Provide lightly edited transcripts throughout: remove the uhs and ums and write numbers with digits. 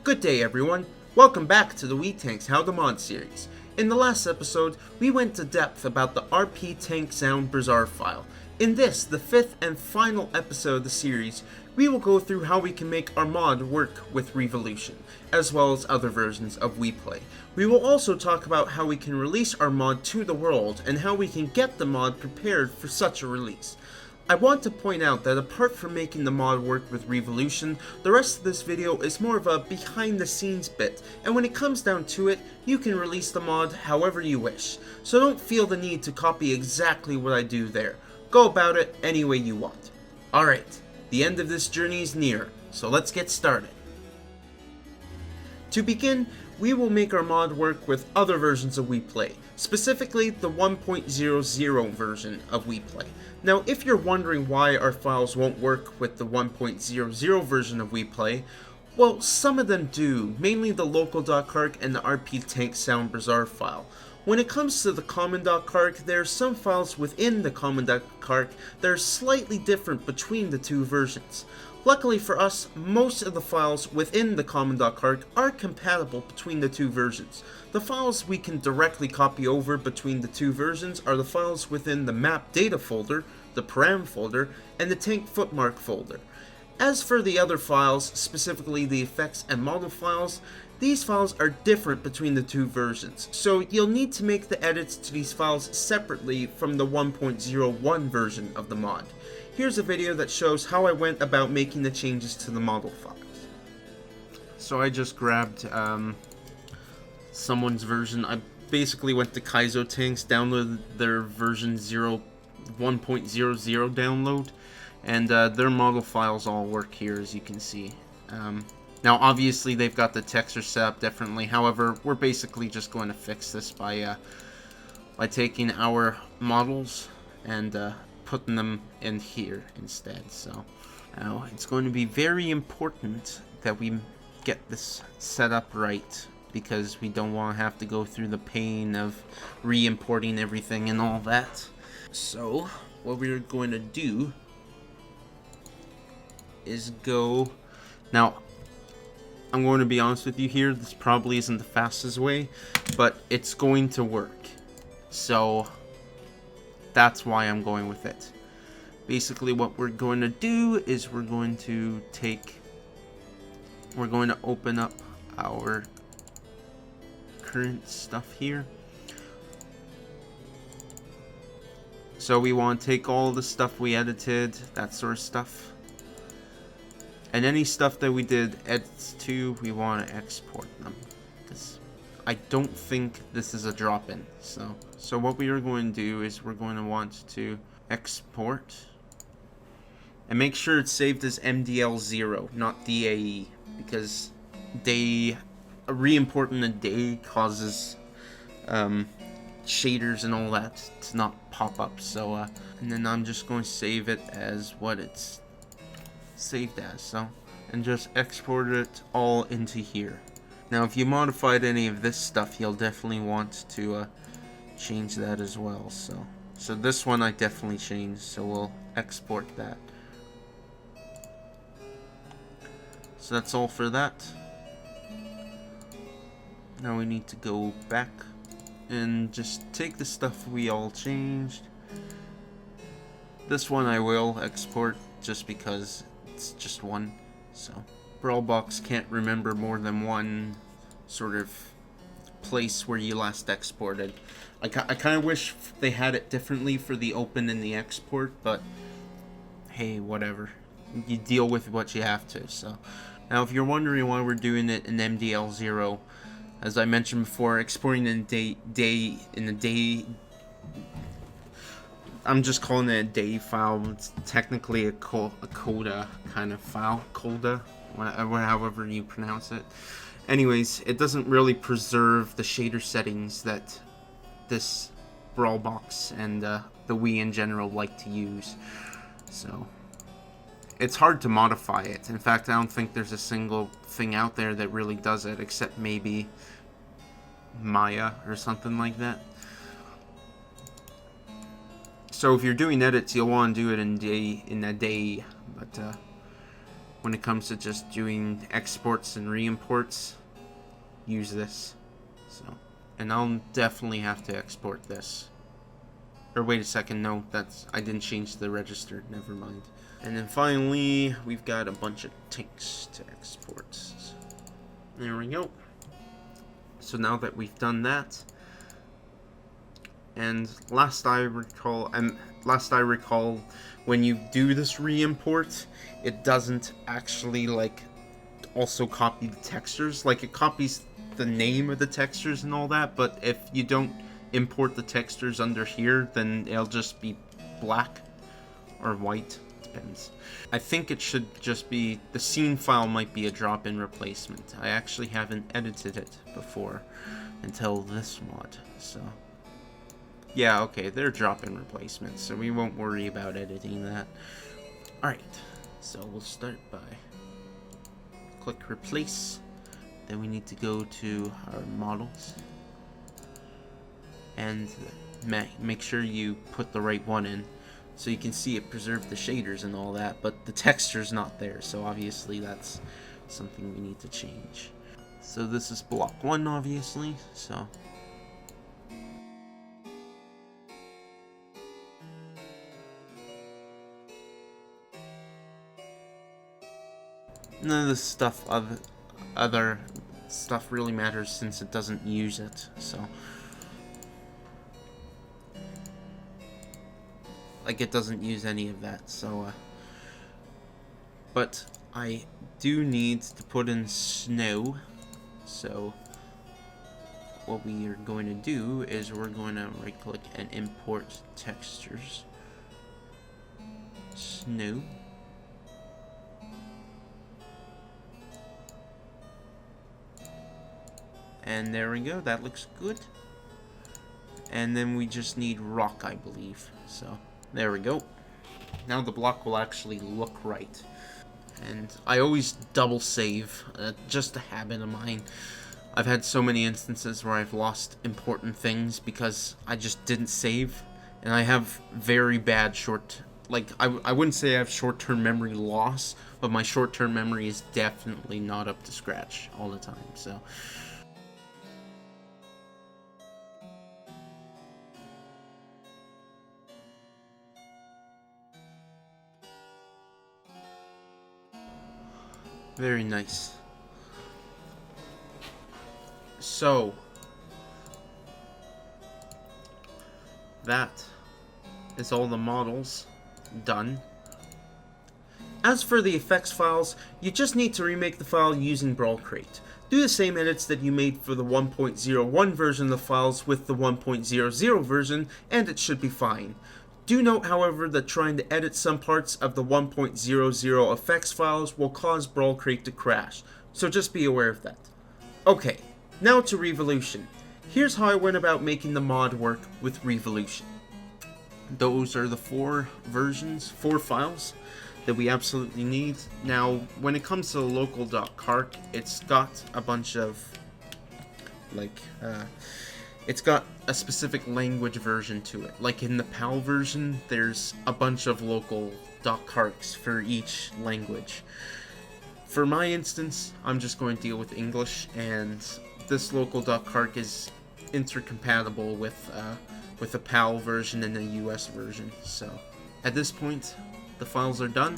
Good day everyone, welcome back to the Wii Tanks How to Mod series. In the last episode, we went to depth about the RP Tank Sound Bazaar file. In this, the fifth and final episode of the series, we will go through how we can make our mod work with Riivolution, as well as other versions of Wii Play. We will also talk about how we can release our mod to the world, and how we can get the mod prepared for such a release. I want to point out that apart from making the mod work with Riivolution, the rest of this video is more of a behind the scenes bit, and when it comes down to it, you can release the mod however you wish, so don't feel the need to copy exactly what I do there. Go about it any way you want. Alright, the end of this journey is near, so let's get started. To begin, we will make our mod work with other versions of Wii Play, specifically the 1.00 version of Wii Play. Now, if you're wondering why our files won't work with the 1.00 version of Wii Play, well, some of them do, mainly the local.carc and the RP Tank Sound Bazaar file. When it comes to the common.carc, there are some files within the common.carc that are slightly different between the two versions. Luckily for us, most of the files within the common.carc are compatible between the two versions. The files we can directly copy over between the two versions are the files within the map data folder, the param folder, and the tank footmark folder. As for the other files, specifically the effects and model files, these files are different between the two versions, so you'll need to make the edits to these files separately from the 1.01 version of the mod. Here's a video that shows how I went about making the changes to the model files. So I just grabbed someone's version. I basically went to Kaizo Tanks, downloaded their version 1.00 download, and their model files all work here, as you can see. Now obviously they've got the texture set up differently, however we're basically just going to fix this by taking our models and putting them in here instead. So now it's going to be very important that we get this set up right, because we don't want to have to go through the pain of re-importing everything and all that. So what we're going to do is go... Now I'm going to be honest with you here, this probably isn't the fastest way, but it's going to work. So that's why I'm going with it. Basically what we're going to do is we're going to open up our current stuff here. So we want to take all the stuff we edited, that sort of stuff. And any stuff that we did edits to, we want to export them, because I don't think this is a drop-in. So what we are going to do is we're going to want to export, and make sure it's saved as MDL0, not DAE, because re-importing a DAE causes shaders and all that to not pop up. So and then I'm just going to save it as what it's saved as, so, and just export it all into here. Now if you modified any of this stuff, you'll definitely want to change that as well. So this one I definitely changed, so we'll export that. So that's all for that. Now we need to go back and just take the stuff we all changed. This one I will export just because it's just one. So Brawlbox can't remember more than one sort of place where you last exported. I kind of wish they had it differently for the open and the export, but hey, whatever. You deal with what you have to. So now if you're wondering why we're doing it in MDL0, as I mentioned before, exporting in a day, I'm just calling it a DAE file. It's technically a coda kind of file. Coda, however you pronounce it. Anyways, it doesn't really preserve the shader settings that this Brawlbox and the Wii in general like to use. So it's hard to modify it. In fact, I don't think there's a single thing out there that really does it, except maybe Maya or something like that. So if you're doing edits, you'll want to do it in a day, but when it comes to just doing exports and re-imports, use this. So, and I'll definitely have to export this. Or wait a second, no, I didn't change the register, never mind. And then finally, we've got a bunch of tanks to export. There we go. So now that we've done that, and last I recall, when you do this re-import, it doesn't actually like also copy the textures. Like, it copies the name of the textures and all that, but if you don't import the textures under here, then it'll just be black or white, depends. I think it should just be, the scene file might be a drop-in replacement. I actually haven't edited it before until this mod, so yeah, okay, they're drop-in replacements, so we won't worry about editing that. Alright, so we'll start by click replace, then we need to go to our models and make sure you put the right one in, so you can see it preserved the shaders and all that, but the texture's not there, so obviously that's something we need to change. So this is block 1, obviously, so none of this stuff, other stuff really matters since it doesn't use it, so like, it doesn't use any of that, so but I do need to put in snow, so what we are going to do is we're going to right click and import textures, snow, and there we go, that looks good. And then we just need rock, I believe, so there we go. Now the block will actually look right. And I always double save, just a habit of mine. I've had so many instances where I've lost important things because I just didn't save, and I have very bad I wouldn't say I have short-term memory loss, but my short-term memory is definitely not up to scratch all the time, so very nice. So that is all the models done. As for the effects files, you just need to remake the file using Brawl Crate. Do the same edits that you made for the 1.01 version of the files with the 1.00 version, and it should be fine. Do note, however, that trying to edit some parts of the 1.00 effects files will cause Brawl Crate to crash, so just be aware of that. Okay, now to Riivolution. Here's how I went about making the mod work with Riivolution. Those are the 4 files that we absolutely need. Now, when it comes to local.carc, it's got a bunch of, it's got a specific language version to it. Like in the PAL version, there's a bunch of local .carcs for each language. For my instance, I'm just going to deal with English, and this local.carc is intercompatible with the PAL version and the US version. So at this point, the files are done.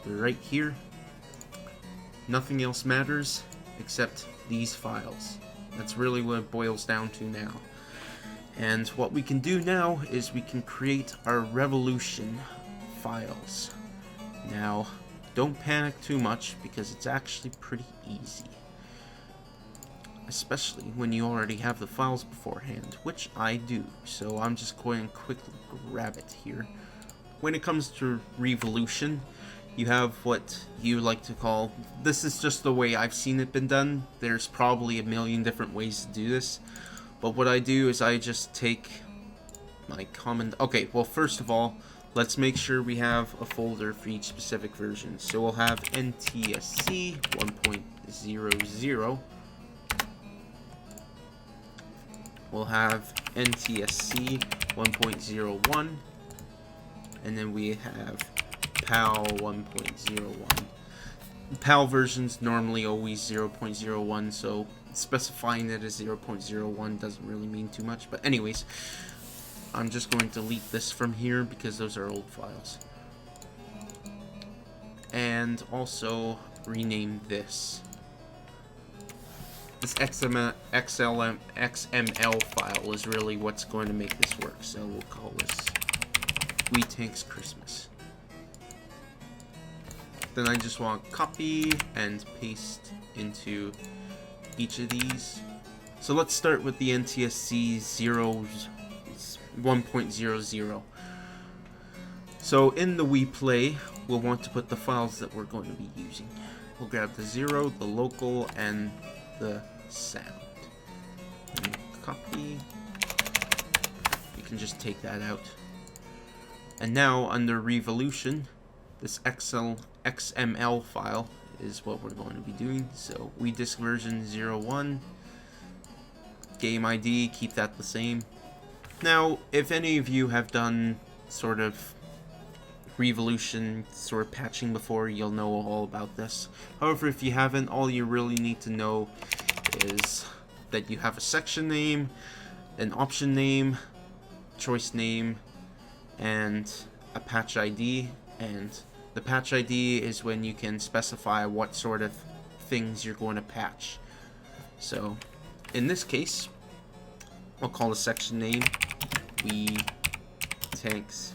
They're right here. Nothing else matters except these files. That's really what it boils down to now. And what we can do now is we can create our Riivolution files. Now, don't panic too much because it's actually pretty easy. Especially when you already have the files beforehand, which I do. So I'm just going to quickly grab it here. When it comes to Riivolution, you have what you like to call, this is just the way I've seen it been done. There's probably a million different ways to do this. But what I do is I just take my common... Okay, well, first of all, let's make sure we have a folder for each specific version. So we'll have NTSC 1.00. We'll have NTSC 1.01. And then we have PAL 1.01. PAL version's normally always 0.01, so specifying it as 0.01 doesn't really mean too much. But anyways, I'm just going to delete this from here because those are old files. And also rename this. This XML file is really what's going to make this work. So we'll call this Wii Tanks Christmas. Then I just want copy and paste into each of these. So let's start with the NTSC 1.00. So in the Wii Play, we'll want to put the files that we're going to be using. We'll grab the 0, the local, and the sound. And copy. You can just take that out. And now under Riivolution, this XML file is what we're going to be doing. So disk version 01, game ID, keep that the same. Now, if any of you have done sort of Riivolution sort of patching before, you'll know all about this. However, if you haven't, all you really need to know is that you have a section name, an option name, choice name, and a patch ID. And the patch ID is when you can specify what sort of things you're going to patch. So in this case, I'll call the section name Wii Tanks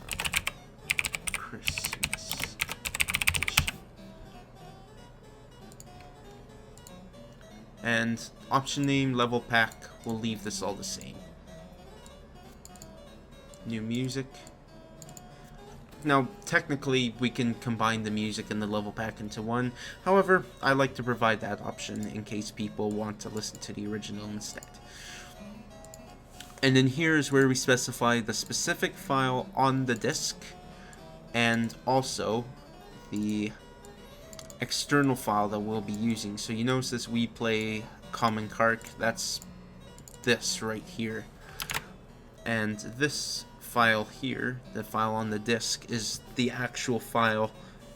Christmas Edition. And option name, level pack, we'll leave this all the same. New music. Now, technically, we can combine the music and the level pack into one. However, I like to provide that option in case people want to listen to the original instead. And then here is where we specify the specific file on the disk and also the external file that we'll be using. So you notice this Wii Play common carc, that's this right here. And this file here, the file on the disk, is the actual file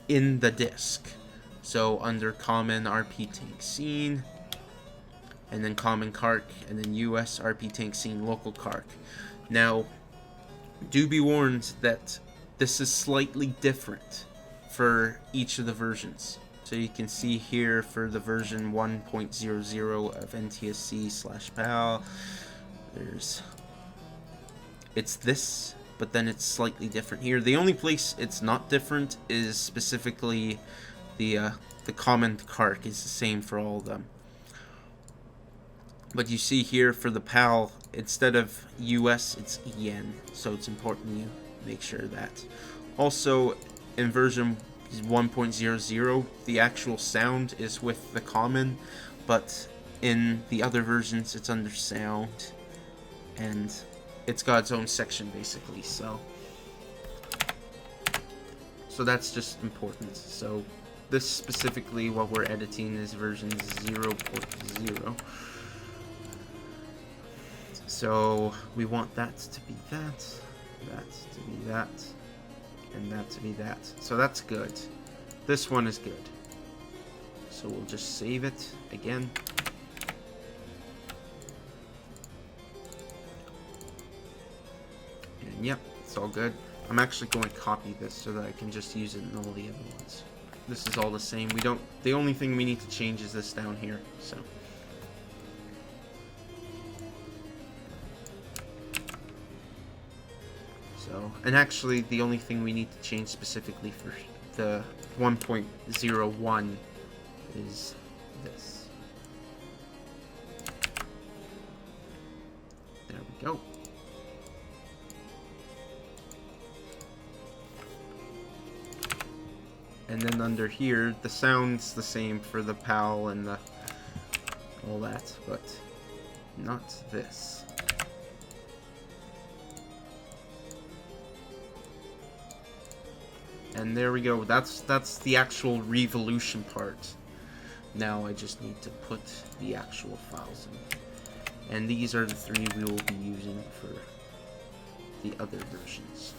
in the disk. So under common RP tank scene, and then common carc, and then US RP tank scene local carc. Now, do be warned that this is slightly different for each of the versions. So you can see here for the version 1.00 of NTSC/PAL, it's this, but then it's slightly different here. The only place it's not different is specifically the common carc is the same for all of them. But you see here for the PAL, instead of US, it's EN, so it's important you make sure that. Also, in version 1.00, the actual sound is with the common, but in the other versions, it's under sound, and it's got its own section basically. So that's just important. So this specifically, what we're editing is version 0.0. So we want that to be that to be that, and that to be that. So that's good. This one is good. So we'll just save it again. And yep, it's all good. I'm actually going to copy this so that I can just use it in all the other ones. This is all the same. The only thing we need to change is this down here. And actually, the only thing we need to change specifically for the 1.01 is this. There we go. And then under here, the sound's the same for the PAL and all that, but not this. And there we go. That's the actual Riivolution part. Now I just need to put the actual files in. And these are the three we will be using for the other versions.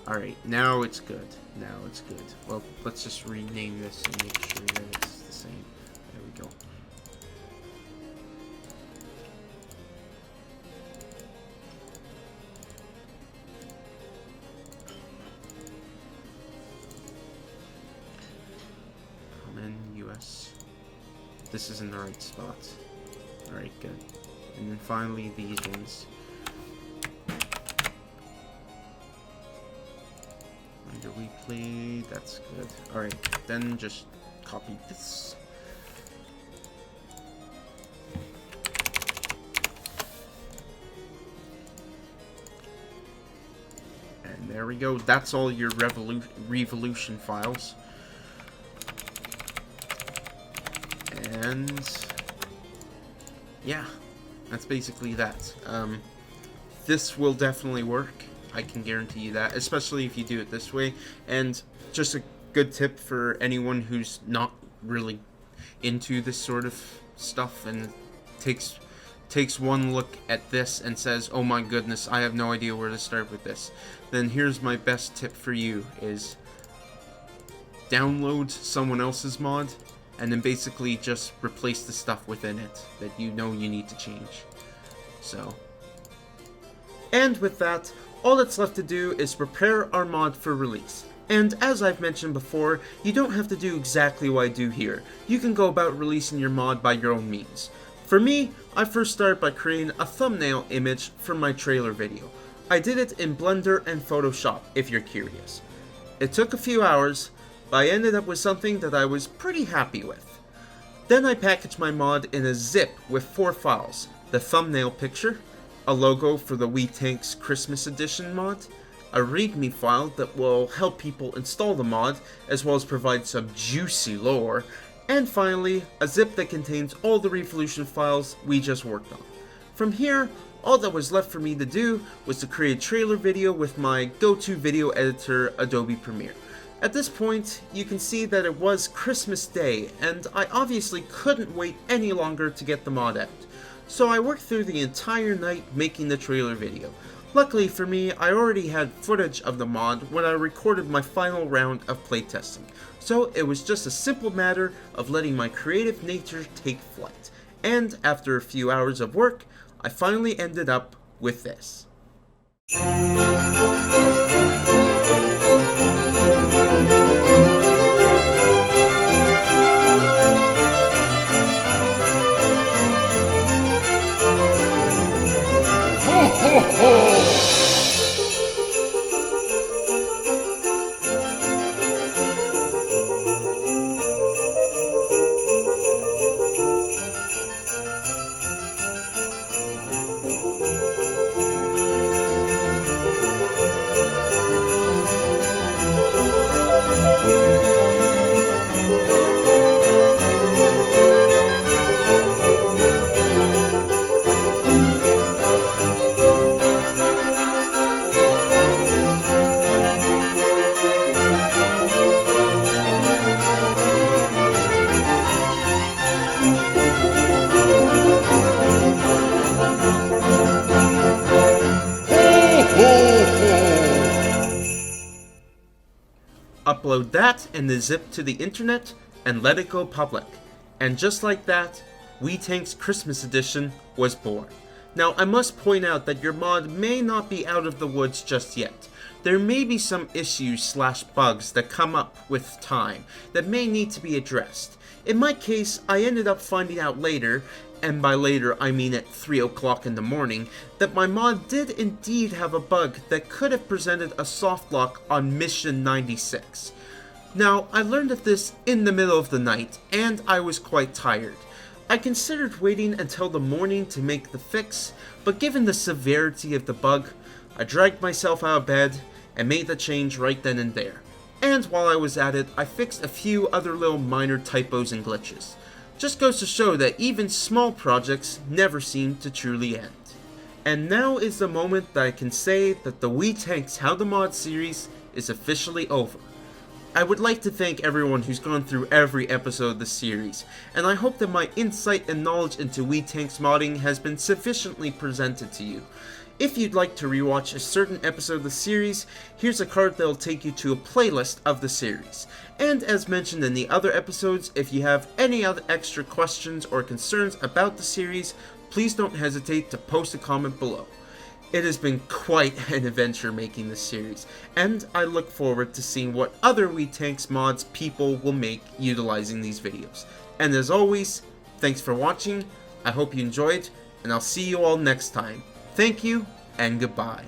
Alright, now it's good. Now it's good. Well, let's just rename this and make sure that it's the same. There we go. Common US. This is in the right spot. Alright, good. And then finally these ones. Under we play, that's good. Alright, then just copy this. And there we go. That's all your Riivolution files. And yeah, that's basically that. This will definitely work. I can guarantee you that, especially if you do it this way. And just a good tip for anyone who's not really into this sort of stuff and takes one look at this and says, oh my goodness, I have no idea where to start with this. Then here's my best tip for you is download someone else's mod and then basically just replace the stuff within it that you know you need to change. So, and with that, all that's left to do is prepare our mod for release. And as I've mentioned before, you don't have to do exactly what I do here. You can go about releasing your mod by your own means. For me, I first started by creating a thumbnail image for my trailer video. I did it in Blender and Photoshop, if you're curious. It took a few hours, but I ended up with something that I was pretty happy with. Then I packaged my mod in a zip with 4 files: the thumbnail picture, a logo for the Wii Tanks Christmas Edition mod, a readme file that will help people install the mod, as well as provide some juicy lore, and finally, a zip that contains all the Riivolution files we just worked on. From here, all that was left for me to do was to create a trailer video with my go-to video editor, Adobe Premiere. At this point, you can see that it was Christmas Day, and I obviously couldn't wait any longer to get the mod out. So I worked through the entire night making the trailer video. Luckily for me, I already had footage of the mod when I recorded my final round of playtesting. So it was just a simple matter of letting my creative nature take flight. And after a few hours of work, I finally ended up with this. Upload that and the zip to the internet and let it go public. And just like that, Wii Tanks Christmas Edition was born. Now I must point out that your mod may not be out of the woods just yet. There may be some issues / bugs that come up with time that may need to be addressed. In my case, I ended up finding out later, and by later I mean at 3 o'clock in the morning, that my mod did indeed have a bug that could have presented a soft lock on mission 96. Now, I learned of this in the middle of the night, and I was quite tired. I considered waiting until the morning to make the fix, but given the severity of the bug, I dragged myself out of bed and made the change right then and there. And while I was at it, I fixed a few other little minor typos and glitches. Just goes to show that even small projects never seem to truly end. And now is the moment that I can say that the Wii Tanks How to Mod series is officially over. I would like to thank everyone who's gone through every episode of the series, and I hope that my insight and knowledge into Wii Tanks modding has been sufficiently presented to you. If you'd like to rewatch a certain episode of the series, here's a card that'll take you to a playlist of the series. And as mentioned in the other episodes, if you have any other extra questions or concerns about the series, please don't hesitate to post a comment below. It has been quite an adventure making this series, and I look forward to seeing what other Wii Tanks mods people will make utilizing these videos. And as always, thanks for watching, I hope you enjoyed, and I'll see you all next time. Thank you, and goodbye.